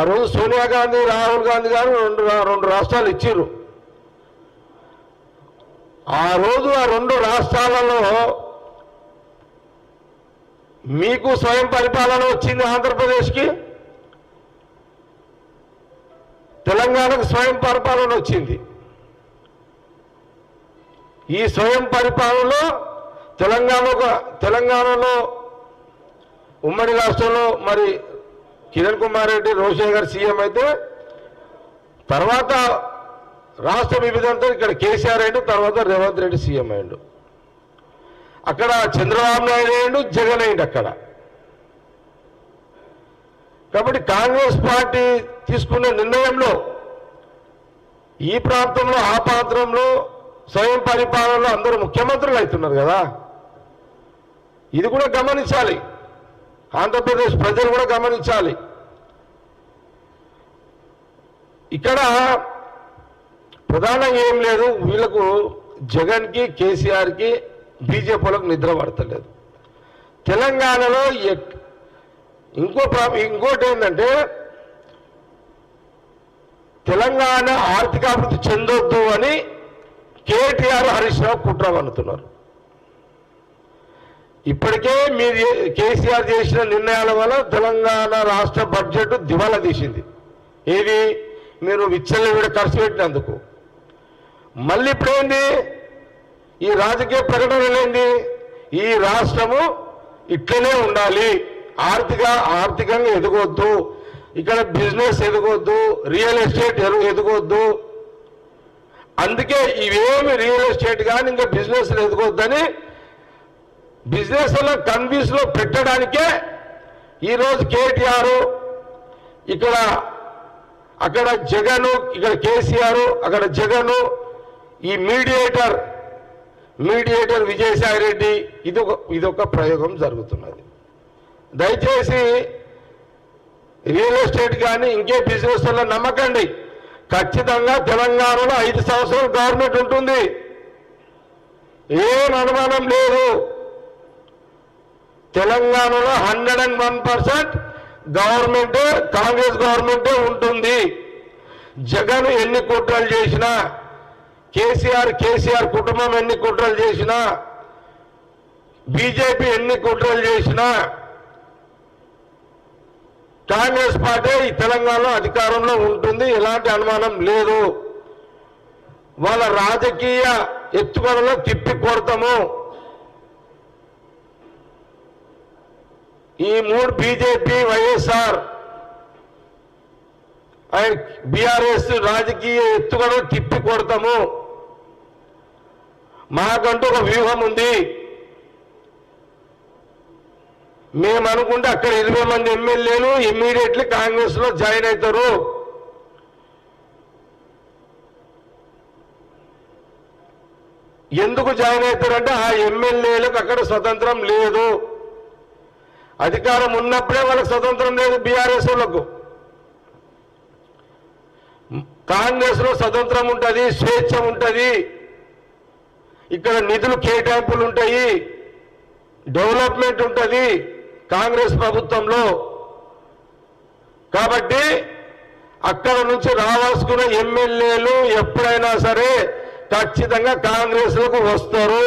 రోజు సోనియా గాంధీ రాహుల్ గాంధీ గారు రెండు రాష్ట్రాలు ఇచ్చారు. ఆ రోజు ఆ రెండు రాష్ట్రాలలో మీకు స్వయం పరిపాలన వచ్చింది ఆంధ్రప్రదేశ్కి, తెలంగాణకు స్వయం పరిపాలన వచ్చింది. ఈ స్వయం పరిపాలనలో తెలంగాణలో ఉమ్మడి రాష్ట్రంలో మరి కిరణ్ కుమార్ రెడ్డి రోషయ్య గారు సీఎం అయితే, తర్వాత రాష్ట్ర విభజనతో ఇక్కడ కేసీఆర్ అయ్యిండు, తర్వాత రేవంత్ రెడ్డి సీఎం అయ్యిండు. అక్కడ చంద్రబాబు నాయుడు అయ్యిండు, జగన్ అయ్యిండు అక్కడ. కాబట్టి కాంగ్రెస్ పార్టీ తీసుకున్న నిర్ణయంలో ఈ ప్రాంతంలో ఆ ప్రాంతంలో స్వయం పరిపాలనలో అందరూ ముఖ్యమంత్రులు అవుతున్నారు కదా, ఇది కూడా గమనించాలి. ఆంధ్రప్రదేశ్ ప్రజలు కూడా గమనించాలి. ఇక్కడ ప్రధానంగా ఏం లేదు, వీళ్ళకు జగన్కి కేసీఆర్కి బీజేపీలకు నిద్ర పడతలేదు. తెలంగాణలో ఇంకోటి ఏంటంటే, తెలంగాణ ఆర్థికాభివృద్ధి చెందొద్దు అని కేటీఆర్ హరీష్ రావు కుట్ర పన్నుతున్నారు. ఇప్పటికే మీరు కేసీఆర్ చేసిన నిర్ణయాల వల్ల తెలంగాణ రాష్ట్ర బడ్జెట్ దివాలా తీసింది. ఏది మీరు విచ్చలవిడి ఖర్చు పెట్టినందుకు. మళ్ళీ ఇప్పుడేంది, ఈ రాజకీయ ప్రకటనలేంది, ఈ రాష్ట్రము ఇట్లనే ఉండాలి, ఆర్థికంగా ఎదగొద్దు, ఇక్కడ బిజినెస్ ఎదగొద్దు, రియల్ ఎస్టేట్ ఎదగొద్దు, అందుకే ఇవేమి రియల్ ఎస్టేట్ కానీ ఇంకా బిజినెస్ ఎదగొద్దని బిజినెస్లో కన్ఫ్యూజ్లో పెట్టడానికే ఈరోజు కేటీఆర్, అక్కడ జగన్, ఇక్కడ కేసీఆర్, అక్కడ జగన్, ఈ మీడియేటర్ విజయసాయి రెడ్డి, ఇదొక ప్రయోగం జరుగుతున్నది. దయచేసి రియల్ ఎస్టేట్ కానీ ఇంకే బిజినెస్లో నమ్మకండి. ఖచ్చితంగా తెలంగాణలో 5 సంవత్సరాలు గవర్నమెంట్ ఉంటుంది, ఏం అనుమానం లేదు. తెలంగాణలో 101% గవర్నమెంటే, కాంగ్రెస్ గవర్నమెంటే ఉంటుంది. జగన్ ఎన్ని కుట్రలు చేసినా, కేసీఆర్ కుటుంబం ఎన్ని కుట్రలు చేసినా, బీజేపీ ఎన్ని కుట్రలు చేసినా, కాంగ్రెస్ పార్టీ ఈ తెలంగాణలో అధికారంలో ఉంటుంది, ఎలాంటి అనుమానం లేదు. వాళ్ళ రాజకీయ ఎత్తుగడలో తిప్పి కొడతాము. ఈ 3 బీజేపీ, వైఎస్ఆర్ అండ్ బీఆర్ఎస్ రాజకీయ ఎత్తుగడ తిప్పి కొడతాము. మాకంటూ ఒక వ్యూహం ఉంది. మేము అనుకుంటే అక్కడ 20 మంది ఎమ్మెల్యేలు ఇమ్మీడియట్లీ కాంగ్రెస్ లో జాయిన్ అవుతారు. ఎందుకు జాయిన్ అవుతారంటే ఆ ఎమ్మెల్యేలకు అక్కడ స్వతంత్రం లేదు. అధికారం ఉన్నప్పుడే వాళ్ళకి స్వతంత్రం లేదు. బీఆర్ఎస్ వాళ్ళకు కాంగ్రెస్ లో స్వతంత్రం ఉంటుంది, స్వేచ్ఛ ఉంటుంది, ఇక్కడ నిధులు కేటాయింపులు ఉంటాయి, డెవలప్మెంట్ ఉంటుంది కాంగ్రెస్ ప్రభుత్వంలో. కాబట్టి అక్కడ నుంచి రావాల్సుకున్న ఎమ్మెల్యేలు ఎప్పుడైనా సరే ఖచ్చితంగా కాంగ్రెస్ లకు వస్తారు.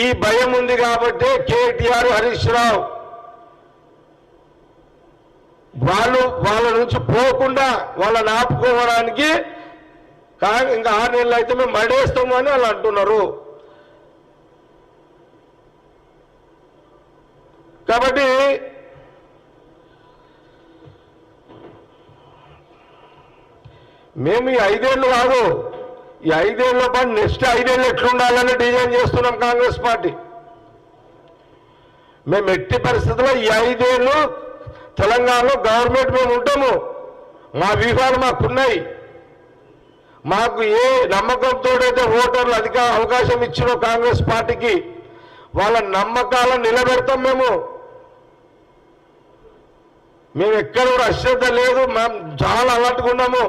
ఈ భయం ఉంది కాబట్టి కేటీఆర్, హరీష్ రావు వాళ్ళ నుంచి పోకుండా వాళ్ళని ఆపుకోవడానికి ఇంకా 6 నెలలు అయితే మేము మడేస్తాము అని వాళ్ళు అంటున్నారు. కాబట్టి మేము ఈ 5 ఏళ్ళు కాదు, ఈ 5 ఏళ్ళ పాటు నెక్స్ట్ 5 ఏళ్ళు ఎట్లుండాలని డిజైన్ చేస్తున్నాం కాంగ్రెస్ పార్టీ. మేము ఎట్టి పరిస్థితుల్లో ఈ 5 ఏళ్ళు తెలంగాణలో గవర్నమెంట్ మేము ఉంటాము. మా వ్యూహాలు మాకున్నాయి. మాకు ఏ నమ్మకంతో అయితే ఓటర్లు అవకాశం ఇచ్చినో కాంగ్రెస్ పార్టీకి వాళ్ళ నమ్మకాలను నిలబెడతాం. మేము ఎక్కడ కూడా అశ్రద్ధ లేదు, మేము చాలా అలర్ట్గా ఉన్నాము.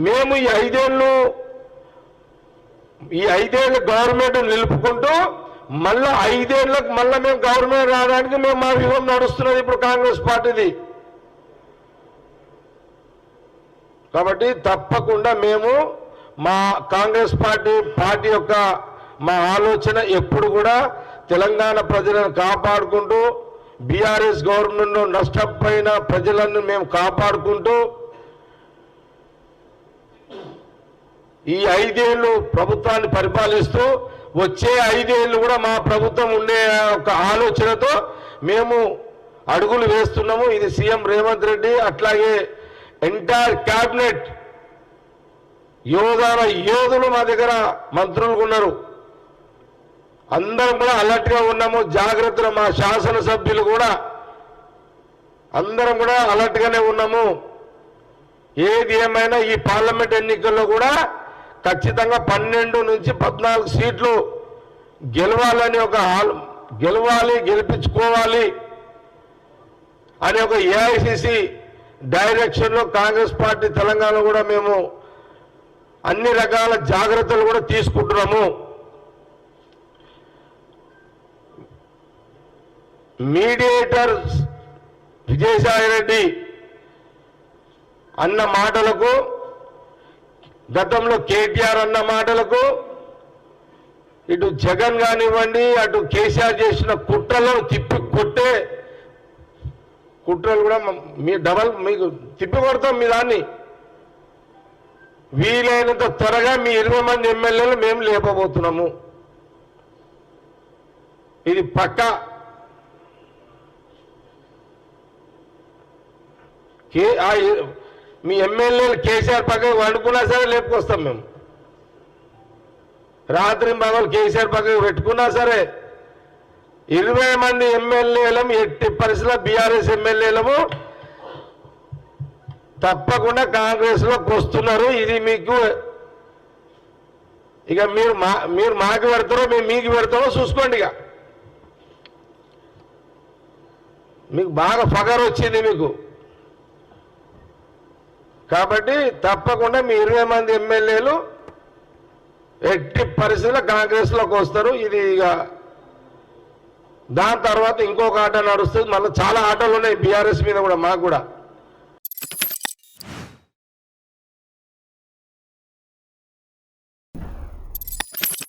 మేము ఈ 5 ఏళ్ళు గవర్నమెంట్ నిలుపుకుంటూ మళ్ళా 5 ఏళ్లకు మళ్ళా మేము గవర్నమెంట్ రావడానికి మేము మా వ్యూహం నడుస్తున్నది ఇప్పుడు కాంగ్రెస్ పార్టీది. కాబట్టి తప్పకుండా మేము మా కాంగ్రెస్ పార్టీ యొక్క మా ఆలోచన ఎప్పుడు కూడా తెలంగాణ ప్రజలను కాపాడుకుంటూ బీఆర్ఎస్ గవర్నమెంట్ నష్టపోయిన ప్రజలను మేము కాపాడుకుంటూ ఈ 5 ఏళ్ళు ప్రభుత్వాన్ని పరిపాలిస్తూ వచ్చే 5 ఏళ్ళు కూడా మా ప్రభుత్వం ఉండే ఒక ఆలోచనతో మేము అడుగులు వేస్తున్నాము. ఇది సీఎం రేవంత్ రెడ్డి అట్లాగే ఎంటైర్ క్యాబినెట్ యోధులు మా దగ్గర మంత్రులు ఉన్నారు. అందరం కూడా అలర్ట్ గా ఉన్నాము, జాగ్రత్తగా మా శాసనసభ్యులు కూడా అందరం కూడా అలర్ట్ గానే ఉన్నాము. ఏది ఏమైనా ఈ పార్లమెంట్ ఎన్నికల్లో కూడా ఖచ్చితంగా 12 నుంచి 14 సీట్లు గెలవాలని గెలిపించుకోవాలి అనే ఒక ఏఐసిసి డైరెక్షన్ లో కాంగ్రెస్ పార్టీ తెలంగాణ కూడా మేము అన్ని రకాల జాగ్రత్తలు కూడా తీసుకుంటున్నాము. మీడియేటర్ విజయసాయి రెడ్డి అన్న మాటలకు, గతంలో కేటీఆర్ అన్న మాటలకు, ఇటు జగన్ కానివ్వండి అటు కేసీఆర్ చేసిన కుట్రలను తిప్పి కొట్టే కుట్రలు కూడా మీకు తిప్పి కొడతాం. మీ దాన్ని వీలైనంత త్వరగా మీ 20 మంది ఎమ్మెల్యేలు మేము లేపబోతున్నాము. ఇది పక్కా. మీ ఎమ్మెల్యేలు కేసీఆర్ పక్కకు వండుకున్నా సరే లేపుకొస్తాం మేము. రాత్రి పగలు కేసీఆర్ పక్కకు పెట్టుకున్నా సరే 20 మంది ఎమ్మెల్యేలము ఎట్టి పరిస్థితుల్లో బీఆర్ఎస్ ఎమ్మెల్యేలము తప్పకుండా కాంగ్రెస్ లోకి వస్తున్నారు. ఇది మీకు ఇక మీరు మాకు పెడతారో మేము మీకు పెడతామో చూసుకోండి. ఇక మీకు బాగా ఫగర్ వచ్చింది మీకు. కాబట్టి తప్పకుండా మీ 20 మంది ఎమ్మెల్యేలు ఎట్టి పరిస్థితుల్లో కాంగ్రెస్ లోకి వస్తారు. ఇది ఇక దాని తర్వాత ఇంకొక ఆట నడుస్తుంది. మళ్ళీ చాలా ఆటలు ఉన్నాయి బీఆర్ఎస్ మీద కూడా, మాకు కూడా.